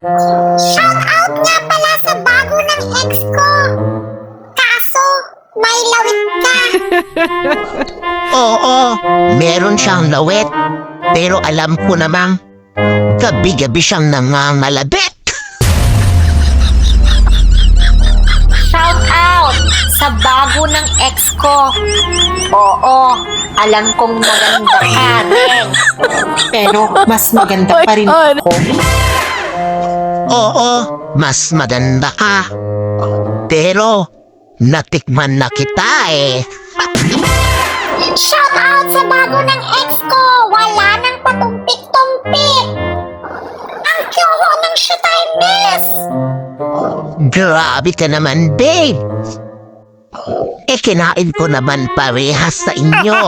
Shout out nga pala sa bago ng ex ko. Kaso, may lawit ka. Oo, meron siyang lawet. Pero alam ko namang gabi-gabi siyang nangangalabit. Shout out sa bago ng ex ko. Oo, alam kong maganda ka rin. Pero mas maganda pa rin ako. Oo, mas maganda ka. Pero natikman na kita eh. Shout out sa bago ng ex ko. Wala nang patumpik-tumpik. Ang kyoho ng showtime miss. Grabe ka naman, babe. Eh, kinain ko naman parehas sa inyo.